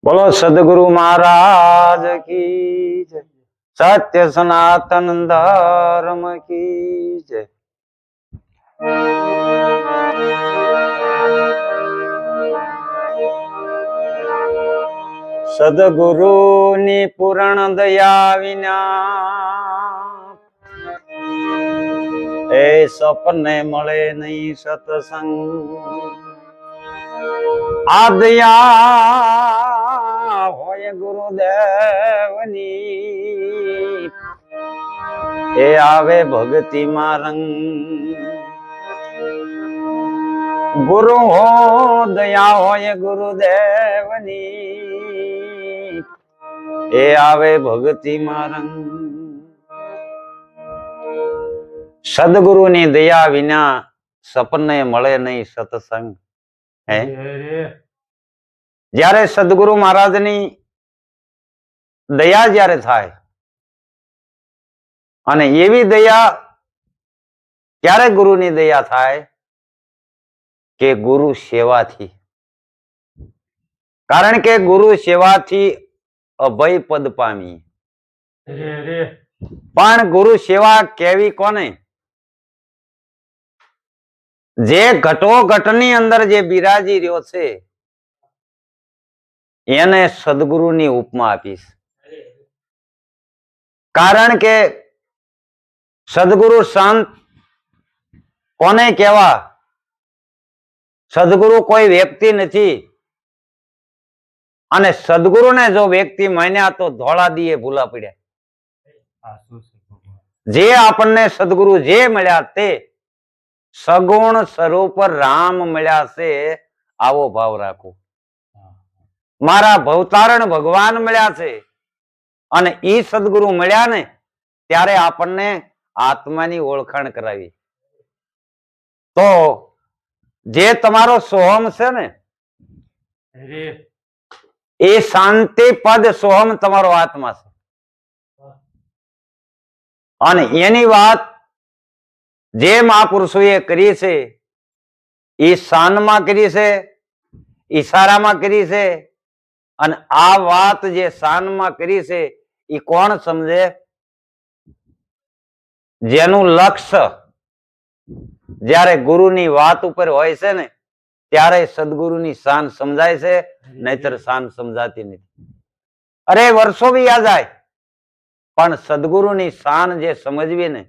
बोलो सदगुरु महाराज की जय। सत्य सनातन धर्म की जय। सदगुरु नी पूर्ण दया विना ए सपने मळे नहीं सत्संग। आदया होय गुरुदेवनी ए आवे भक्ति मा रंग। गुरु हो दया होय गुरुदेवनी ए आवे भक्ति मा रंग। सदगुरु ની દયા વિના સપને મળે નહીં સત્સંગ। જ્યારે સદગુરુ મહારાજની દયા જ્યારે થાય અને એવી દયા ક્યારે ગુરુની દયા થાય કે ગુરુ સેવાથી। કારણ કે ગુરુ સેવાથી અભય પદ પામી। પણ ગુરુ સેવા કેવી કોને? જે ઘટો ઘટની અંદર જે બિરાજી રહ્યો છે એને સદગુરુની ઉપમા આપીશ। કારણ કે સદગુરુ સંત કોને કહેવા? સદગુરુ કોઈ વ્યક્તિ નથી અને સદગુરુને જો વ્યક્તિ માન્યા તો ધોળા દીએ ભૂલા પડ્યા। જે આપણને સદગુરુ જે મળ્યા તે સગુણ સ્વરૂપ રામ મળ્યા છે। આવો ભાવ રાખો। મારા ભવતારણ ભગવાન મળ્યા છે અને ઈ સદગુરુ મળ્યા ને ત્યારે આપણને આત્માની ઓળખાણ કરાવી। તો જે તમારો સોહમ છે ને એ શાંતિ પદ સોહમ તમારો આત્મા છે અને એની વાત જે મહાપુરુષોએ કરી છે એ શાનમાં કરી છે, ઈશારામાં કરી છે અને આ વાત જે શાનમાં કરી છે એ કોણ સમજે? જેનું લક્ષ્ય જ્યારે ગુરુની વાત ઉપર હોય છે ને ત્યારે સદગુરુની શાન સમજાય છે, નહીતર શાન સમજાતી નથી। અરે વર્ષો બી યાદ જાય પણ સદગુરુની શાન જે સમજવી ને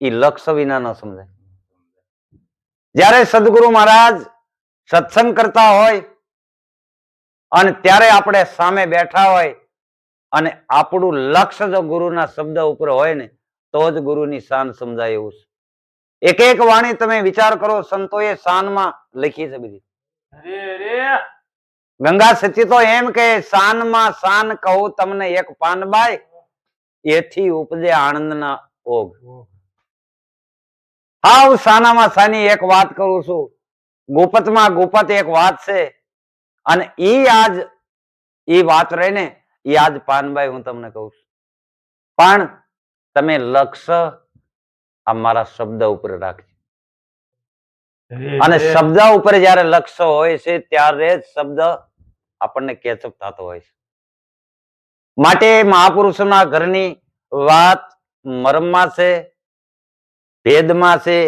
એ લક્ષ્ય વિના ન સમજાય। જ્યારે સદગુરુ મહારાજ સત્સંગ કરતા હોય અને ત્યારે આપણે સામે બેઠા હોય અને આપણું લક્ષ્ય જો ગુરુના શબ્દ ઉપર હોય ને તો જ ગુરુની શાન સમજાય એવું છે। એક એક વાણી તમે વિચાર કરો, સંતોએ શાનમાં લખી છે બધી। ગંગા સતી તો એમ કે શાનમાં શાન કહું તમને એક પાનબાઈ એથી ઉપજે આનંદના ઓગ। હાવ સાનામાં સાની એક વાત કરું છું, ગુપતમાં ગુપત એક વાત છે અને ઈ આજ ઈ વાત રહીને ઈ આજ પાનબાઈ હું તમને કહું છું। પણ તમે લક્ષ્ય આ મારા શબ્દ ઉપર રાખજો અને શબ્દ ઉપર જયારે લક્ષ્ય હોય છે ત્યારે જ શબ્દ આપણને કેચઅપ થતો હોય છે। માટે મહાપુરુષોના ઘરની વાત મરમમાં છે, ભેદમાં છે।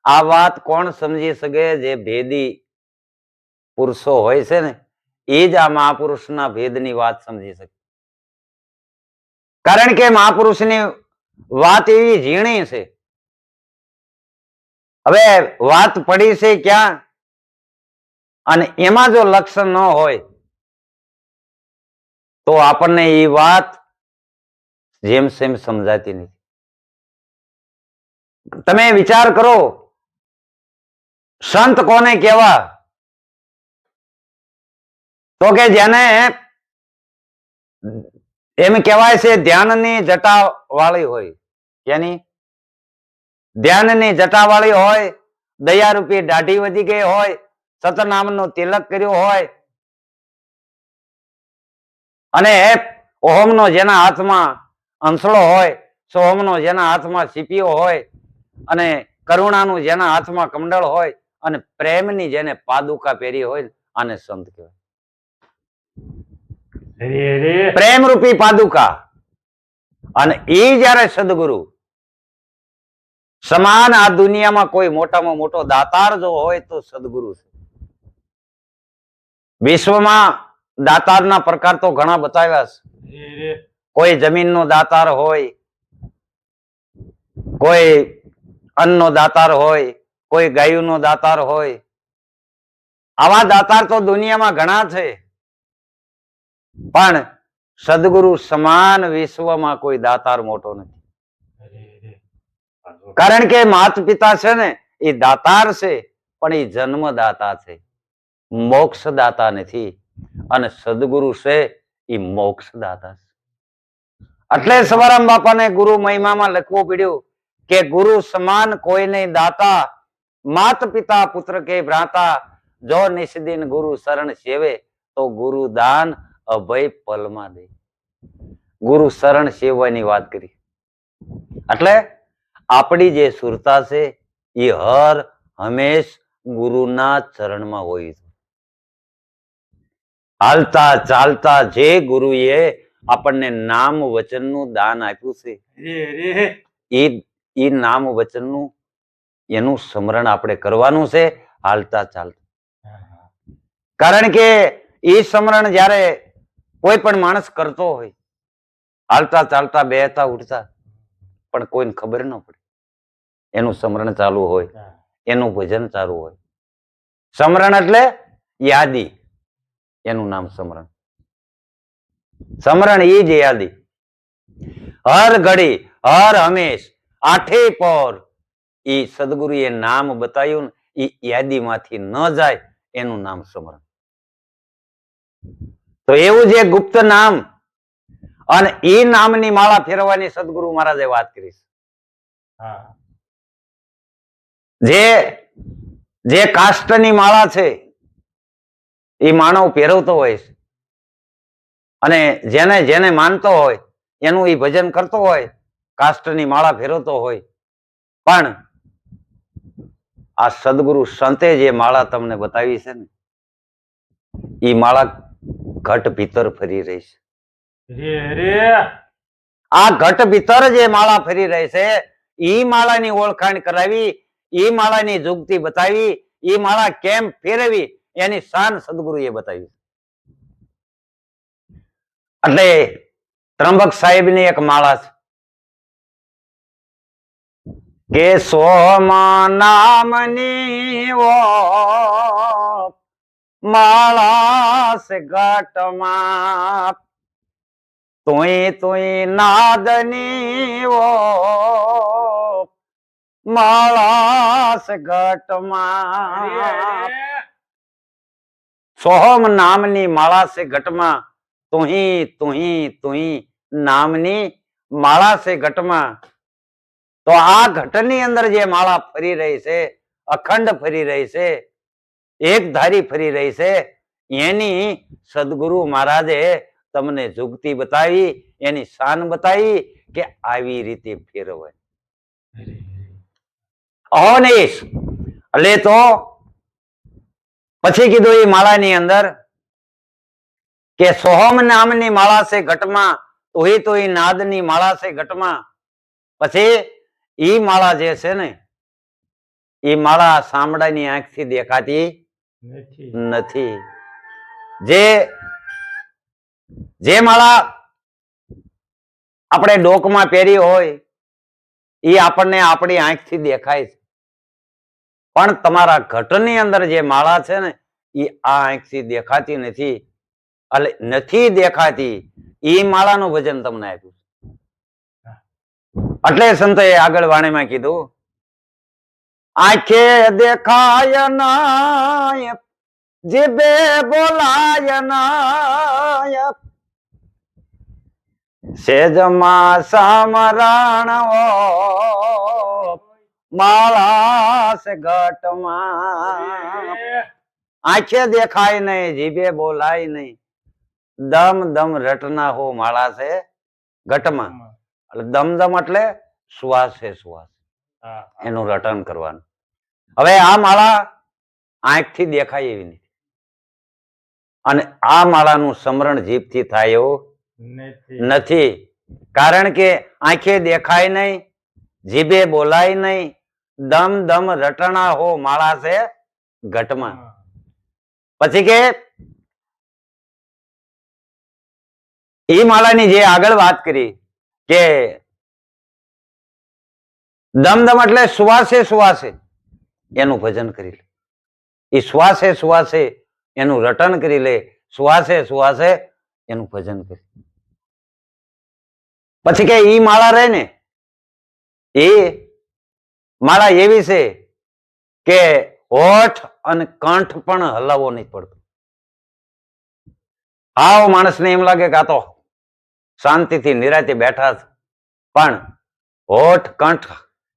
આ વાત કોણ સમજી શકે? જે ભેદી પુરુષો હોય છે ને એ જ આ મહાપુરુષના ભેદની વાત સમજી શકે। કારણ કે મહાપુરુષની વાત એવી ઝીણી છે। હવે વાત પડી છે ક્યાં અને એમાં જો લક્ષ્ય ન હોય તો આપણને એ વાત જેમ સેમ સમજાતી નથી। તમે વિચાર કરો, સંત કોને કહેવા? તો કે જેને એમ કહેવાય છે ધ્યાનની જટા વાળી હોય। એની ધ્યાનની જટા વાળી હોય, દયારૂપી દાઢી વધી ગઈ હોય, સતનામનો તિલક કર્યો હોય અને ઓહમનો જેના હાથમાં અંસળો હોય, સોહમનો જેના હાથમાં સીપીઓ હોય અને કરુણાનું જેના હાથમાં કમંડળ હોય અને પ્રેમની જેને પાદુકા પહેરી હોય આને સંત કહેવાય। પ્રેમ રૂપી પાદુકા. અને ઈ જયારે સદગુરુ સમાન આ દુનિયામાં કોઈ મોટામાં મોટો દાતાર જો હોય તો સદગુરુ છે. વિશ્વમાં દાતારના પ્રકાર તો ઘણા બતાવ્યા છે. કોઈ જમીનનો દાતાર હોય, કોઈ અન્નનો દાતાર હોય, કોઈ ગાયનો દાતાર હોય. આવા દાતાર તો દુનિયામાં ઘણા છે, પણ સદગુરુ સમાન વિશ્વમાં કોઈ દાતાર મોટો નથી. કારણ કે માતા પિતા છે ને એ દાતાર છે, પણ એ જન્મદાતા છે, મોક્ષદાતા નથી. અને સદગુરુ છે એ મોક્ષદાતા છે. એટલે સવારામ બાપાને ગુરુ મહિમામાં લખવું પડ્યું કે ગુરુ સમાન કોઈ નહીં દાતા, માત પિતા પુત્ર કે ભ્રાતા, જો નિષદિન ગુરુ શરણ સેવે તો ગુરુ દાન અભય પલમાં દે. ગુરુ શરણ સેવવાની વાત કરી. એટલે આપણી જે સુરતા છે એ હર હંમેશ ગુરુના ચરણમાં હોય. હાલતા ચાલતા જે ગુરુએ આપણને નામ વચનનું દાન આપ્યું છે, એ નામ વચનનું એનું સ્મરણ આપણે કરવાનું છે હાલતા ચાલતા. કારણ કે એ સ્મરણ જ્યારે કોઈ પણ માણસ કરતો હોય, હાલતા ચાલતા બેહતા ઉઠતા, પણ કોઈને ખબર ન પડે એનું સ્મરણ ચાલુ હોય, એનું ભજન ચાલુ હોય. સ્મરણ એટલે યાદી, એનું નામ સ્મરણ. સ્મરણ એ જ યાદી. હર ઘડી હર હંમેશ આઠે પહોર એ સદગુરુએ નામ બતાવ્યું, એ યાદીમાંથી ન જાય એનું નામ સ્મરણ. તો એવું જે ગુપ્ત નામ અને એ નામની માળા ફેરવવાની સદગુરુ મહારાજે વાત કરી. જે કાષ્ટની માળા છે એ માનવ ફેરવતો હોય છે, અને જેને જેને માનતો હોય એનું એ ભજન કરતો હોય, કાષ્ટની માળા ફેરવતો હોય. પણ આ સદગુરુ સંતે જે માળા તમને બતાવી છે ને, એ માળા ઘટ ભીતર ફરી રહી છે. આ ઘટ ભીતર જે માળા ફરી રહી છે, એ માળાની ઓળખાણ કરાવી, એ માળાની જુગતી બતાવી, એ માળા કેમ ફેરવી એની શાન સદગુરુએ બતાવી. એટલે ત્રંબક સાહેબની એક માળા છે કે સોમ નામની માળા સે ઘટમાં તુઈ નાદની માળા સે ઘટમાં. સોહમ નામની માળા સે ઘટમાં તુહી નામની માળા સે ઘટમાં. તો આ ઘટની અંદર જે માળા ફરી રહી છે, અખંડ ફરી રહી છે, એક ધારી ફરી રહી છે, એની સદગુરુ મહારાજે તમને જુગતી બતાવી, એની શાન બતાવી કે આવી રીતે ફેરવાય. અહોનીશ એટલે તો પછી કીધું એ માળાની અંદર કે સોહમ નામની માળા છે ઘટમાં તુહી નાદની માળા છે ઘટમાં. પછી ઈ માળા જે છે ને, એ માળા સાંભળાની આંખથી દેખાતી નથી. જે માળા આપણે ડોકમાં પહેરી હોય એ આપણને આપણી આંખથી દેખાય છે, પણ તમારા ઘટની અંદર જે માળા છે ને એ આ આંખથી દેખાતી નથી. એટલે નથી દેખાતી એ માળાનું ભજન તમને આપ્યું. એટલે સંતોએ આગળ વાણીમાં કીધું, આંખે દેખાય ના જીભે બોલાય ના, સેજમાં સમરણ માળા સે ઘટમાં. આંખે દેખાય નહીં, જીભે બોલાય નહીં, દમ દમ રટના હો માળા છે ઘટમાં. એટલે દમ દમ એટલે શ્વાસ છે, શ્વાસ એનું રટન કરવાનું. હવે આ માળા આંખથી દેખાય એવી નથી, અને આ માળાનું સ્મરણ જીભથી થાય એવું નથી. નથી. કારણ કે આંખે દેખાય નહીં, જીભે બોલાય નહીં, દમ દમ રટણા હો માળા છે ઘટમાં. પછી કે એ માળાની જે આગળ વાત કરી કે દમદમ એટલે શ્વાસે શ્વાસે એનું ભજન કરી લે, એ શ્વાસે શ્વાસે એનું રટન કરી લે, શ્વાસે શ્વાસે એનું ભજન કરી. પછી કે ઈ માળા રહે ને, એ માળા એવી છે કે હોઠ અને કંઠ પણ હલાવવો નહીં પડતો. આવ માણસને એમ લાગે કે આ તો શાંતિથી નિરાતે બેઠા છે, પણ હોઠ કંઠ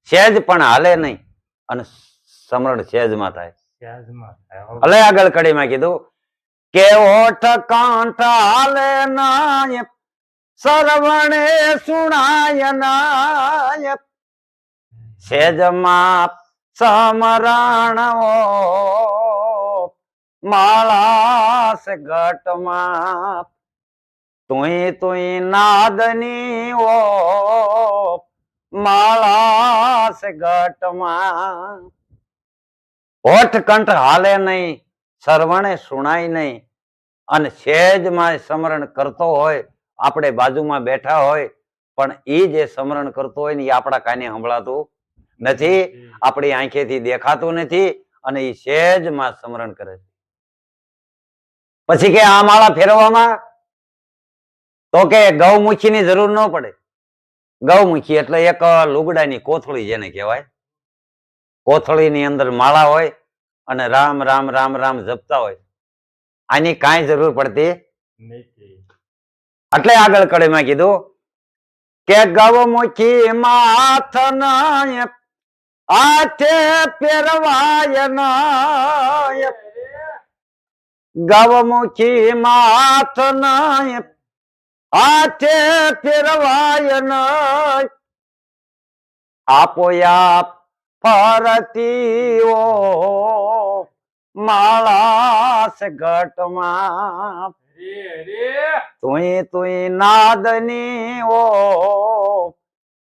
સહેજ પણ હાલે નહીં અને સમરણ સહેજમાં થાય. સહેજમાં થાય. એટલે આગળ કડીમાં કીધું કે હોઠ કંઠ હાલે નાય, સરવણે સુણાય નાય, સહેજમાં સમરણ માળા સે ઘટમાં, તુંય તુંય નાદની ઓ માળા સે ઘટમાં. હોઠ કંઠ હાલે નહીં, સરવણે સુણાય નહીં, અને સહેજમાં સ્મરણ કરતો હોય, આપણે બાજુમાં બેઠા હોય પણ એ જે સ્મરણ કરતો હોય ને એ આપણા કાને સંભળાતું નથી, આપણી આંખેથી દેખાતું નથી, અને એ સહેજમાં સ્મરણ કરે છે. પછી કે આ માળા ફેરવવામાં તો કે ગૌમુખીની જરૂર ન પડે. ગૌમુખી એટલે એક લુગડાની કોથળી જેને કહેવાય. કોથળીની અંદર માળા હોય અને રામ રામ રામ રામ જપતા હોય, આની કાંઈ જરૂર પડતી નથી. એટલે આગળ કડીમાં કીધું કે ગૌમુખી માથ નાય, હાથે પહેરવાય નાય, ગૌમુખી માથ નાય, હાથે ફેરવાય નાય, આપોઆપ ફરતી ઓ માળા સે ઘટમાં, તુંય તુંય નાદની ઓ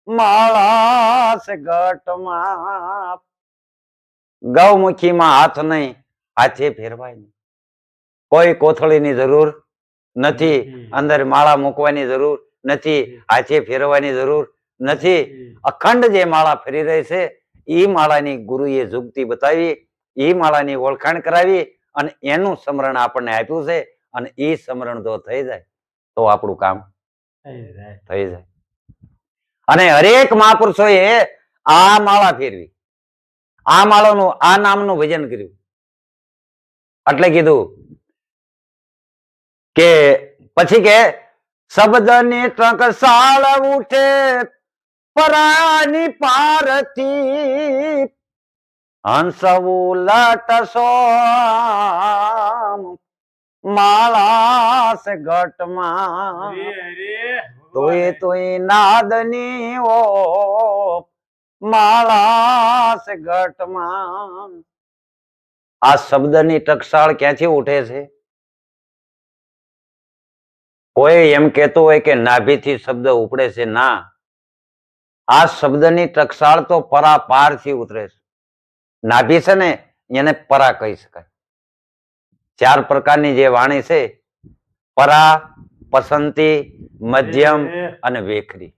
માળા સે ઘટમાં. ગૌમુખીમાં હાથ નહીં, હાથે ફેરવાય નહીં. કોઈ કોથળીની જરૂર નથી, અંદર માળા મૂકવાની જરૂર નથી, હાથે ફેરવાની જરૂર નથી. અખંડ જે માળા ફરી રહી છે એ માળાની ગુરુએ જુગતી બતાવી, એ માળાની ઓળખાણ કરાવી, અને એનું સ્મરણ આપણને આપ્યું છે. અને એ સ્મરણ જો થઈ જાય તો આપણું કામ થઈ જાય. અને હરેક મહાપુરુષોએ આ માળા ફેરવી, આ માળાનું આ નામનું ભજન કર્યું. એટલે કીધું કે પછી કે શબ્દની ટંકશાળ ઉઠે પરાની પારથી, હંસ ઉલટ સો માળા સે ઘટમાં, તોય તોય નાદની ઓ માળા સે ઘટમાં. આ શબ્દની ટકશાળ ક્યાંથી ઉઠે છે? કોઈ એમ કહેતો હોય કે નાભીથી શબ્દ ઉપડે છે, ના, આ શબ્દની ટકશાળ તો પરાપારથી ઉતરે છે. નાભી છે ને એને પરા કહી શકાય. 4 પ્રકારની જે વાણી છે, પરા, પસંતી, મધ્યમ અને વેખરી.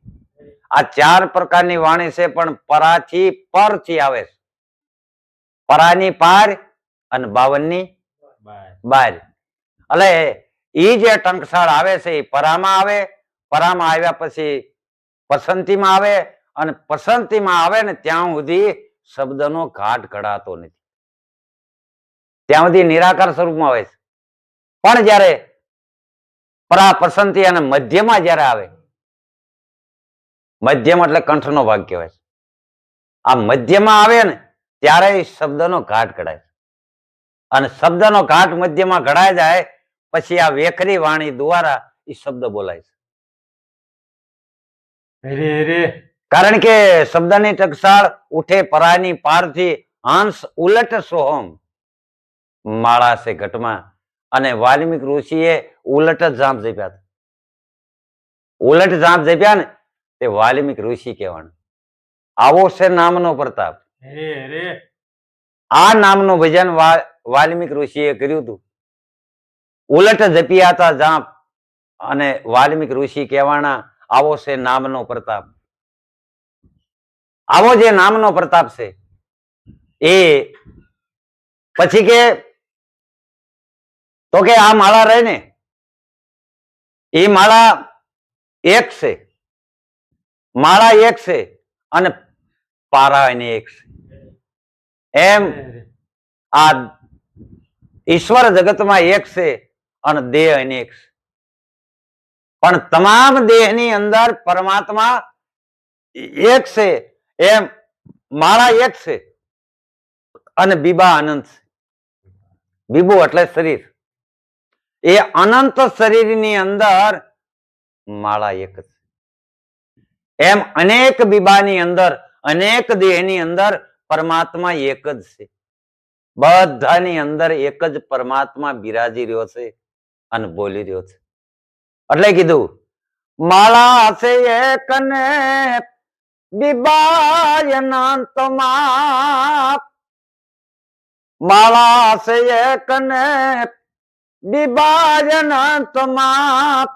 આ 4 પ્રકારની વાણી છે, પણ પરાથી પરથી આવે છે. પરાની પાર અને 52ની બાર. એટલે ઈ જે ટંકશાળ આવે છે એ પરામાં આવે, પરામાં આવ્યા પછી પસંતીમાં આવે, અને પસંતીમાં આવે ને ત્યાં સુધી શબ્દનો ઘાટ ઘડાતો નથી, ત્યાં સુધી નિરાકાર સ્વરૂપમાં આવે છે. પણ જયારે પરા, પસંતી અને મધ્યમાં જયારે આવે, મધ્યમ એટલે કંઠનો ભાગ કહેવાય છે, આ મધ્યમાં આવે ને ત્યારે શબ્દનો ઘાટ ઘડાય છે. અને શબ્દનો ઘાટ મધ્યમાં ઘડાઈ જાય પછી આ વેખરી વાણી દ્વારા એ શબ્દ બોલાય છે. કારણ કે શબ્દની ટકશાળ ઉઠે પરાની પારથી, હંસ ઉલટ સોહમ માળા સે ઘટમાં. અને વાલ્મિક ઋષિએ ઉલટ જ જાપ જપ્યા હતા. ઉલટ જાપ જપ્યા ને તે વાલ્મિક ઋષિ કહેવાનું. આવો છે નામનો પ્રતાપ. રે આ નામનું ભજન વાલ્મિક ઋષિએ કર્યું હતું. ઉલટ જપ્યા હતા જાપ અને વાલ્મિક ઋષિ કહેવાના આવો છે નામનો પ્રતાપ. આવો જે નામનો પ્રતાપ છે એ પછી કે તો કે આ માળા રહે ને એ માળા એક છે. માળા એક છે અને પારા એની એક છે. એમ આ ઈશ્વર જગતમાં એક છે અને દેહ અનેક છે. પણ તમામ દેહની અંદર પરમાત્મા એક છે. એમ માળા એક છે અને બીબા અનંત છે. બીબુ એટલે શરીર. એ અનંત શરીરની અંદર માળા એક જ. એમ અનેક બીબાની અંદર અનેક દેહની અંદર પરમાત્મા એક જ છે. બધાની અંદર એક જ પરમાત્મા બિરાજી રહ્યો છે અને બોલી રહ્યો છે. એટલે કીધું માળા છે એક ને બીબાય અનંતમાં. માળા છે એક ને બીબાય અનંતમાં.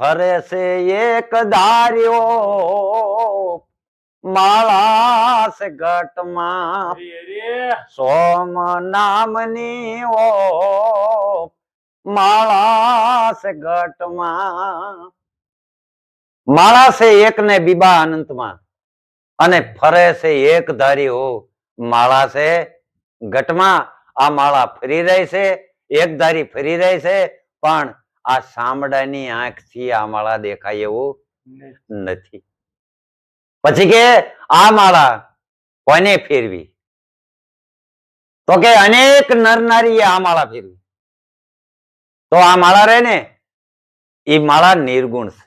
ફરે છે એક ધાર્યો માળા છે ઘટમાં. સોમ નામની ઓ માળા છે ઘટમાં. માળા છે એક ને બીબા અનંતમાં અને ફરે છે એક ધારી હો માળા છે ઘટમાં. આ માળા ફરી રહી છે, એક ધારી ફરી રહી છે, પણ આ સામડાની આંખથી આ માળા દેખાય એવું નથી. પછી કે આ માળા કોને ફેરવી? તો કે અનેક નર નારીએ આ માળા ફેરવી. તો આ માળા રહે ને એ માળા નિર્ગુણ છે.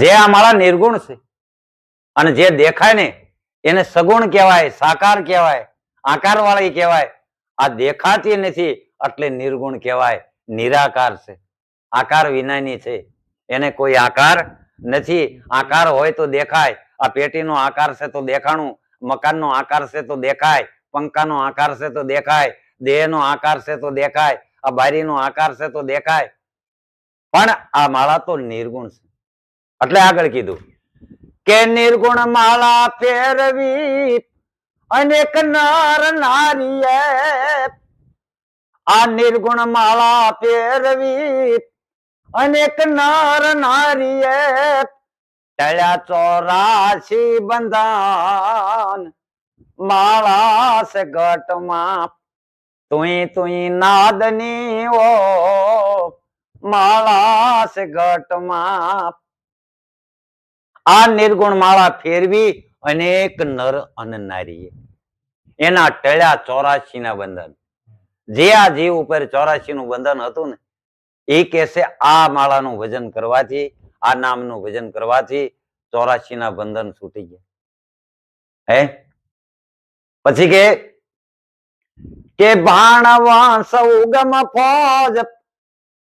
જે આ માળા નિર્ગુણ છે અને જે દેખાય ને એને સગુણ કહેવાય, સાકાર કહેવાય, આકાર વાળી કહેવાય. આ દેખાતી નથી એટલે નિર્ગુણ કહેવાય. નિરાકાર છે, આકાર વિનાની છે. એને કોઈ આકાર નથી. આકાર હોય તો દેખાય. આ પેટીનો આકાર છે તો દેખાણું, મકાનનો આકાર છે તો દેખાય, પંખાનો આકાર છે તો દેખાય, દેહનો આકાર છે તો દેખાય, આ બારીનો આકાર છે તો દેખાય. પણ આ માળા તો નિર્ગુણ છે. એટલે આગળ કીધું કે નિર્ગુણ માળા ફેરવી અનેક નર નારીએ. આ નિર્ગુણ માળા ફેરવી અનેક નર નારીએ. ટળ્યા 84 બંધન માળા છે ઘટમાં. તુઈ નાદની ઓ માળા છે ઘટમાં. આ નિર્ગુણ માળા ફેરવી અનેક નર અને નારીએ. એના ટળ્યા 84 ના બંધન. જે આ જીવ ઉપર 84 નું બંધન હતું ને એ કહેશે આ માળાનું ભજન કરવાથી, આ નામનું ભજન કરવાથી 84 ના બંધન છૂટી ગયા. હે પછી કે ભાણવંશ ઉગમ ફોજ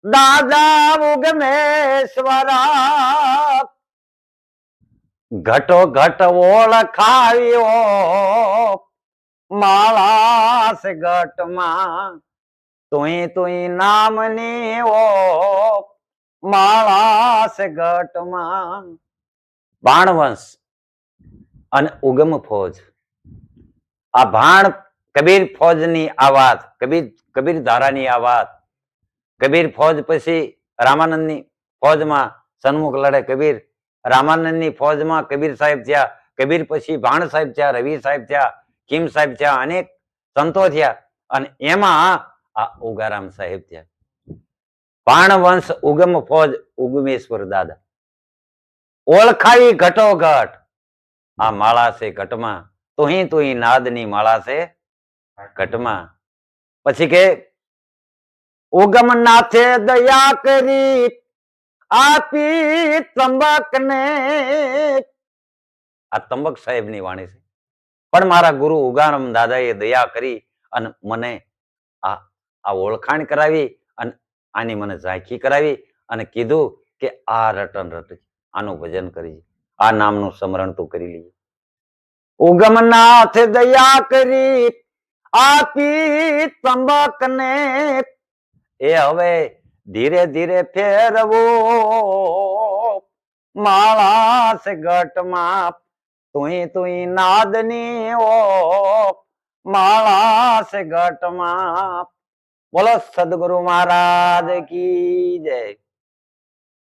દાદા ઉગમેશ્વરા. ઘટો ઘટ ઓળખાવ્યો માળા છે ઘટમાં. તુઈ નામની ઓ માળા છે ઘટમાં. ભાણવંશ અને ઉગમ ફોજ. આ ભાણ કબીર ફોજની આ વાત, કબીર ધારાની આ વાત. કબીર ફોજ પછી રામાનંદની ફોજમાં સન્મુખ લડે કબીર. રામાનંદની ફોજમાં કબીર સાહેબ થયા. કબીર પછી ભાણ સાહેબ થયા, રવિ સાહેબ થયા, કિમ સાહેબ થયા, અનેક સંતો થયા અને એમાં આ ઉગારામ સાહેબ થયા. ભાણવંશ ઉગમ ફોજ ઉગમેશ્વર દાદા. ઓળખાવી ઘટોઘટ આ માળા છે ઘટમાં. તુઈ નાદની માળા છે ઘટમાં. પછી કે ઉગમ નાથે દયા કરી આપી તંબક ને. આ તંબક સાહેબ ની વાણી છે. પણ મારા ગુરુ ઉગારામ દાદાએ દયા કરી અને મને આ આ ઓળખાણ કરાવી અને આની મને ઝાંખી કરાવી અને કીધું કે આ રટન રટ આનું ભજન કરી આ નામનું સ્મરણ તું કરી લઈએ. ઉગમનાથ દયા કરી આપી તંબકને એ હવે ધીરે ધીરે ફેરવો માળા છે ઘટમાં તુંય નાદની ઓ માળા છે ઘટમાં. બોલો સદગુરુ મહારાજ કી જય.